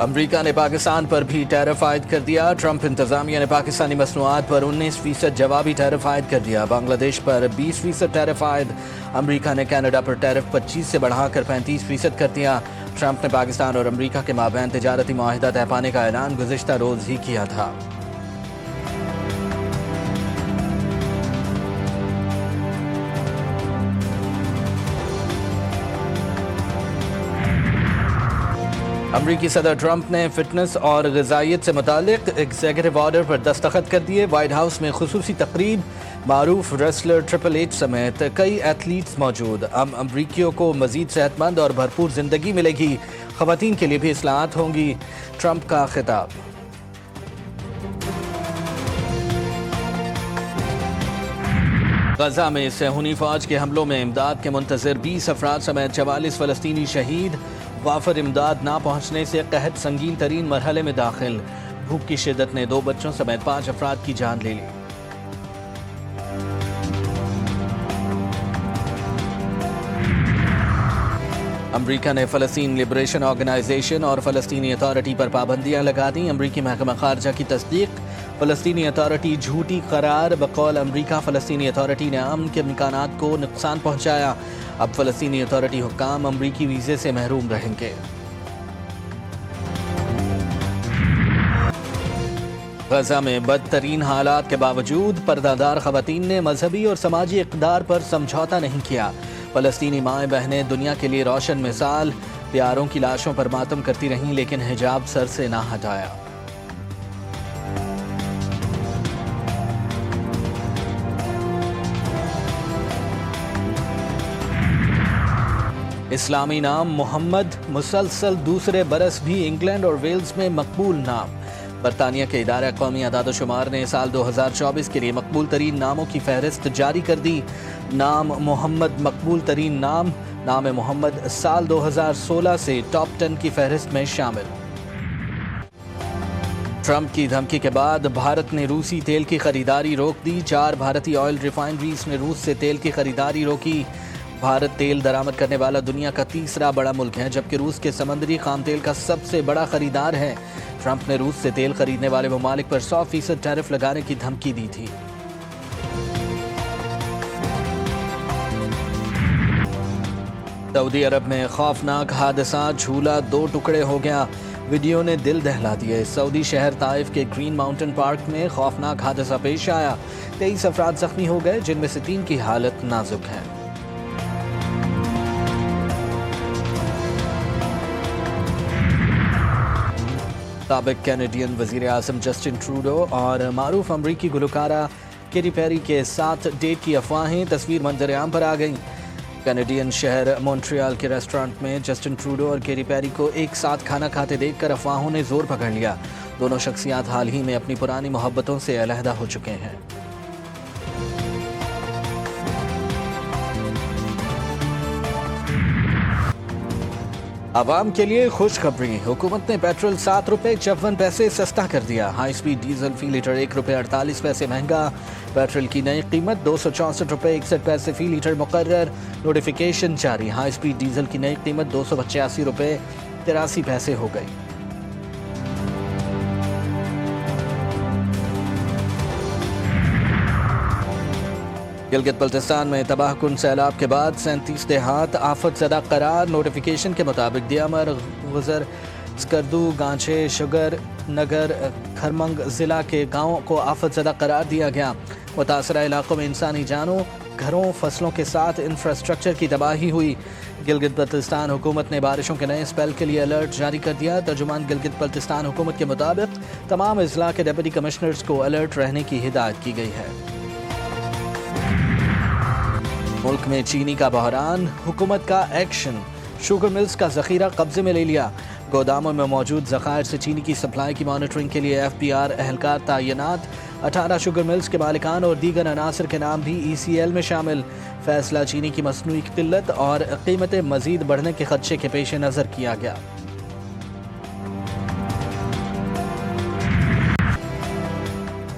امریکہ نے پاکستان پر بھی ٹیرف عائد کر دیا۔ ٹرمپ انتظامیہ نے پاکستانی مصنوعات پر 19% جوابی ٹیرف عائد کر دیا۔ بنگلہ دیش پر 20% ٹیرف عائد۔ امریکہ نے کینیڈا پر ٹیرف 25 سے بڑھا کر 35% کر دیا۔ ٹرمپ نے پاکستان اور امریکہ کے مابین تجارتی معاہدہ طے پانے کا اعلان گزشتہ روز ہی کیا تھا۔ امریکی صدر ٹرمپ نے فٹنس اور غذائیت سے متعلق ایگزیکٹو آرڈر پر دستخط کر دیے۔ وائٹ ہاؤس میں خصوصی تقریب، معروف ریسلر ٹرپل ایچ سمیت کئی ایتھلیٹس موجود۔ امریکیوں کو مزید صحت مند اور بھرپور زندگی ملے گی، خواتین کے لیے بھی اصلاحات ہوں گی، ٹرمپ کا خطاب۔ غزہ میں صہیونی فوج کے حملوں میں امداد کے منتظر 20 افراد سمیت 44 فلسطینی شہید۔ وافر امداد نہ پہنچنے سے قحط سنگین ترین مرحلے میں داخل۔ بھوک کی شدت نے 2 بچوں سمیت 5 افراد کی جان لے لی۔ امریکہ نے فلسطین لبریشن آرگنائزیشن اور فلسطینی اتھارٹی پر پابندیاں لگا دیں۔ امریکی محکمہ خارجہ کی تصدیق۔ فلسطینی اتھارٹی جھوٹی قرار۔ بقول امریکہ فلسطینی اتھارٹی نے امن کے امکانات کو نقصان پہنچایا۔ اب فلسطینی اتھارٹی حکام امریکی ویزے سے محروم رہیں گے۔ غزہ میں بدترین حالات کے باوجود پردہ دار خواتین نے مذہبی اور سماجی اقدار پر سمجھوتا نہیں کیا۔ فلسطینی مائیں بہنیں دنیا کے لیے روشن مثال، پیاروں کی لاشوں پر ماتم کرتی رہیں لیکن حجاب سر سے نہ ہٹایا۔ اسلامی نام محمد مسلسل دوسرے برس بھی انگلینڈ اور ویلز میں مقبول نام۔ برطانیہ کے ادارہ قومی اعداد و شمار نے سال 2024 کے لیے مقبول ترین ناموں کی فہرست جاری کر دی۔ نام محمد مقبول ترین نام۔ نام محمد سال 2016 سے ٹاپ 10 کی فہرست میں شامل۔ ٹرمپ کی دھمکی کے بعد بھارت نے روسی تیل کی خریداری روک دی۔ 4 بھارتی آئل ریفائنریز نے روس سے تیل کی خریداری روکی۔ بھارت تیل درآمد کرنے والا دنیا کا تیسرا بڑا ملک ہے، جبکہ روس کے سمندری خام تیل کا سب سے بڑا خریدار ہے۔ ٹرمپ نے روس سے تیل خریدنے والے ممالک پر 100% ٹیرف لگانے کی دھمکی دی تھی۔ سعودی عرب میں خوفناک حادثہ، جھولا 2 ٹکڑے ہو گیا۔ ویڈیو نے دل دہلا دیے۔ سعودی شہر طائف کے گرین ماؤنٹن پارک میں خوفناک حادثہ پیش آیا۔ 23 افراد زخمی ہو گئے، جن میں سے 3 کی حالت نازک ہے۔ سابق کینیڈین وزیر اعظم جسٹن ٹروڈو اور معروف امریکی گلوکارہ کیٹی پیری کے ساتھ ڈیٹ کی افواہیں تصویر منظر عام پر آ گئیں۔ کینیڈین شہر مونٹریال کے ریسٹورانٹ میں جسٹن ٹروڈو اور کیٹی پیری کو ایک ساتھ کھانا کھاتے دیکھ کر افواہوں نے زور پکڑ لیا۔ دونوں شخصیات حال ہی میں اپنی پرانی محبتوں سے علیحدہ ہو چکے ہیں۔ عوام کے لیے خوشخبری، حکومت نے پیٹرول 7 روپے 54 پیسے سستا کر دیا۔ ہائی سپیڈ ڈیزل فی لیٹر 1 روپے 48 پیسے مہنگا۔ پیٹرول کی نئی قیمت 264 روپے 61 پیسے فی لیٹر مقرر۔ نوٹیفیکیشن جاری، ہائی سپیڈ ڈیزل کی نئی قیمت 285 روپے 83 پیسے ہو گئی۔ گلگت بلتستان میں تباہ کن سیلاب کے بعد 37 دیہات آفت زدہ قرار۔ نوٹیفیکیشن کے مطابق دیامر، غزر، سکردو، گانچے، شگر نگر، کھرمنگ ضلع کے گاؤں کو آفت زدہ قرار دیا گیا۔ متاثرہ علاقوں میں انسانی جانوں، گھروں، فصلوں کے ساتھ انفراسٹرکچر کی تباہی ہوئی۔ گلگت بلتستان حکومت نے بارشوں کے نئے اسپیل کے لیے الرٹ جاری کر دیا۔ ترجمان گلگت بلتستان حکومت کے مطابق تمام اضلاع کے ڈپٹی کمشنرز کو الرٹ رہنے کی ہدایت کی گئی ہے۔ ملک میں چینی کا بحران، حکومت کا ایکشن۔ شوگر ملز کا ذخیرہ قبضے میں لے لیا۔ گوداموں میں موجود ذخائر سے چینی کی سپلائی کی مانیٹرنگ کے لیے FBR اہلکار تعینات۔ 18 شوگر ملز کے مالکان اور دیگر عناصر کے نام بھی ECL میں شامل۔ فیصلہ چینی کی مصنوعی قلت اور قیمتیں مزید بڑھنے کے خدشے کے پیش نظر کیا گیا۔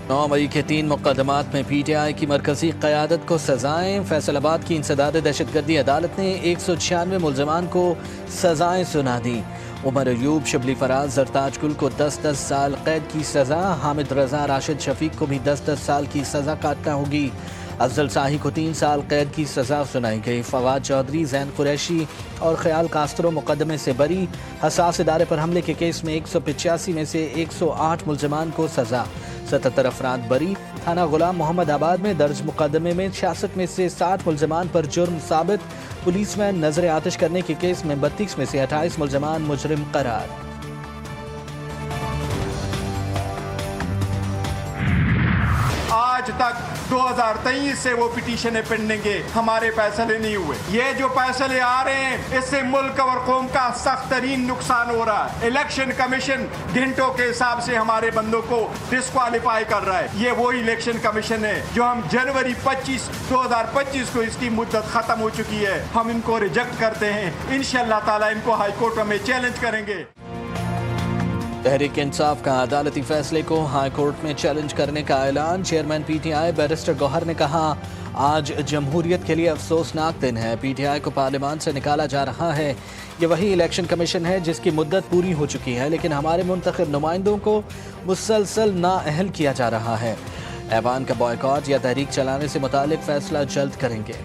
9 مئی کے 3 مقدمات میں PTI کی مرکزی قیادت کو سزائیں۔ فیصل آباد کی انسداد دہشت گردی عدالت نے 196 ملزمان کو سزائیں سنا دیں۔ عمر ایوب، شبلی فراز، زرتاج گل کو 10 سال قید کی سزا، حامد رضا، راشد شفیق کو بھی 10 سال کی سزا کاٹنا ہوگی۔ افضل ساہی کو 3 سال قید کی سزا سنائی گئی۔ فواد چودھری، زین قریشی اور خیال کاسترو مقدمے سے بری۔ حساس ادارے پر حملے کے کیس میں 185 میں سے 108 ملزمان کو سزا، 77 افراد بری۔ تھانہ غلام محمد آباد میں درج مقدمے میں 66 میں سے 60 ملزمان پر جرم ثابت۔ پولیس میں نظر آتش کرنے کے کیس میں 32 میں سے 28 ملزمان مجرم قرار۔ آج تک 2023 سے وہ پٹیشنیں پینڈنگ ہے، ہمارے فیصلے نہیں ہوئے۔ یہ جو فیصلے آ رہے ہیں اس سے ملک اور قوم کا سخت ترین نقصان ہو رہا ہے۔ الیکشن کمیشن گھنٹوں کے حساب سے ہمارے بندوں کو ڈسکوالیفائی کر رہا ہے۔ یہ وہی الیکشن کمیشن ہے جو ہم جنوری 2025 کو اس کی مدت ختم ہو چکی ہے، ہم ان کو ریجیکٹ کرتے ہیں۔ انشاءاللہ تعالی ان کو ہائی کورٹ میں چیلنج کریں گے۔ تحریک انصاف کا عدالتی فیصلے کو ہائی کورٹ میں چیلنج کرنے کا اعلان۔ Chairman P T I barrister Gohar نے کہا، آج جمہوریت کے لیے افسوسناک دن ہے۔ پی ٹی آئی کو پارلیمان سے نکالا جا رہا ہے۔ یہ وہی الیکشن کمیشن ہے جس کی مدت پوری ہو چکی ہے، لیکن ہمارے منتخب نمائندوں کو مسلسل نااہل کیا جا رہا ہے۔ ایوان کا بائیکاٹ یا تحریک چلانے سے متعلق فیصلہ جلد کریں گے۔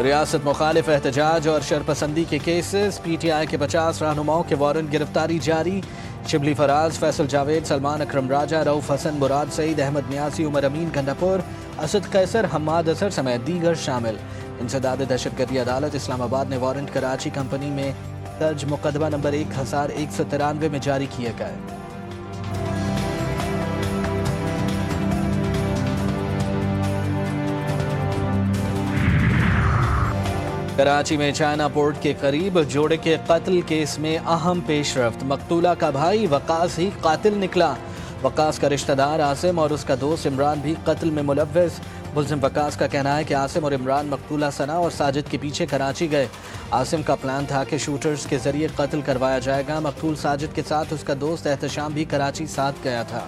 ریاست مخالف احتجاج اور شرپسندی کے کیسز، پی ٹی آئی کے 50 رہنماؤں کے وارنٹ گرفتاری جاری۔ شبلی فراز، فیصل جاوید، سلمان اکرم راجہ، رؤف حسن، مراد سعید، احمد نیازی، عمر امین گنڈاپور، اسد قیصر، حماد اظہر سمیت دیگر شامل۔ انسداد دہشت گردی عدالت اسلام آباد نے وارنٹ کراچی کمپنی میں درج مقدمہ نمبر 1193 میں جاری کیے گئے۔ کراچی میں چائنا پورٹ کے قریب جوڑے کے قتل کیس میں اہم پیش رفت۔ مقتولہ کا بھائی وقاص ہی قاتل نکلا۔ وقاص کا رشتہ دار عاصم اور اس کا دوست عمران بھی قتل میں ملوث۔ ملزم وقاص کا کہنا ہے کہ عاصم اور عمران مقتولہ ثنا اور ساجد کے پیچھے کراچی گئے۔ عاصم کا پلان تھا کہ شوٹرز کے ذریعے قتل کروایا جائے گا۔ مقتول ساجد کے ساتھ اس کا دوست احتشام بھی کراچی ساتھ گیا تھا۔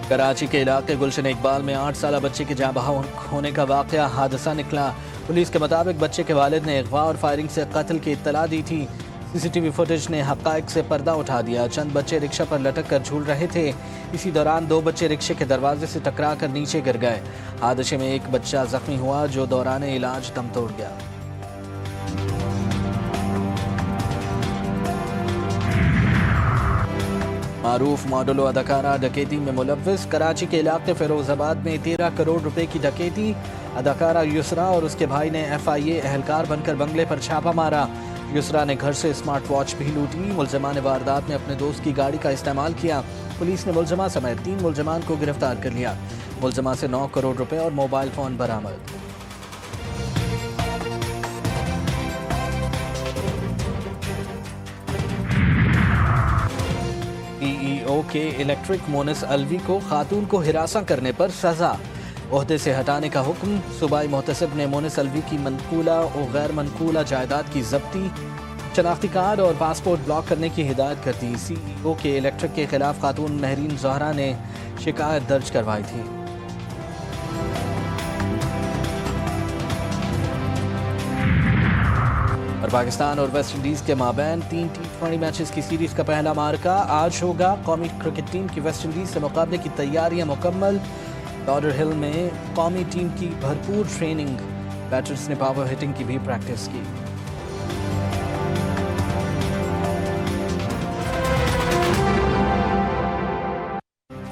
کراچی کے علاقے گلشن اقبال میں 8 سالہ بچے کے جاں بحق ہونے کا واقعہ حادثہ نکلا۔ پولیس کے مطابق بچے کے والد نے اغوا اور فائرنگ سے قتل کی اطلاع دی تھی۔ سی سی ٹی وی فوٹیج نے حقائق سے پردہ اٹھا دیا۔ چند بچے رکشہ پر لٹک کر جھول رہے تھے۔ اسی دوران 2 بچے رکشے کے دروازے سے ٹکرا کر نیچے گر گئے۔ حادثے میں ایک بچہ زخمی ہوا جو دوران علاج دم توڑ گیا۔ معروف ماڈل و اداکارہ ڈکیتی میں ملوث۔ کراچی کے علاقے فیروز آباد میں 13 کروڑ روپے کی ڈکیتی۔ اداکارہ یسرا اور اس کے بھائی نے ایف آئی اے اہلکار بن کر بنگلے پر چھاپا مارا۔ یسرا نے گھر سے اسمارٹ واچ بھی لوٹی۔ ملزمان واردات میں اپنے دوست کی گاڑی کا استعمال کیا۔ پولیس نے ملزمہ سمیت 3 ملزمان کو گرفتار کر لیا۔ ملزمہ سے 9 کروڑ روپے اور موبائل فون برآمد۔ ای ای او کے الیکٹرک مونس الوی کو خاتون کو ہراساں کرنے پر سزا، عہدے سے ہٹانے کا حکم۔ صوبائی محتسب نے مونس الوی کی منقولہ و غیر منقولہ جائیداد کی ضبطی، شناختی کارڈ اور پاسپورٹ بلاک کرنے کی ہدایت کر دی۔ سی ای او کے الیکٹرک کے خلاف خاتون مہرین زہرا نے شکایت درج کروائی تھی۔ اور پاکستان اور ویسٹ انڈیز کے مابین 3 T20 میچز کی سیریز کا پہلا معرکہ آج ہوگا۔ قومی کرکٹ ٹیم کی ویسٹ انڈیز سے مقابلے کی تیاریاں مکمل۔ لارڈر ہل میں قومی ٹیم کی بھرپور ٹریننگ، بیٹرز نے پاور ہٹنگ کی بھی پریکٹس کی۔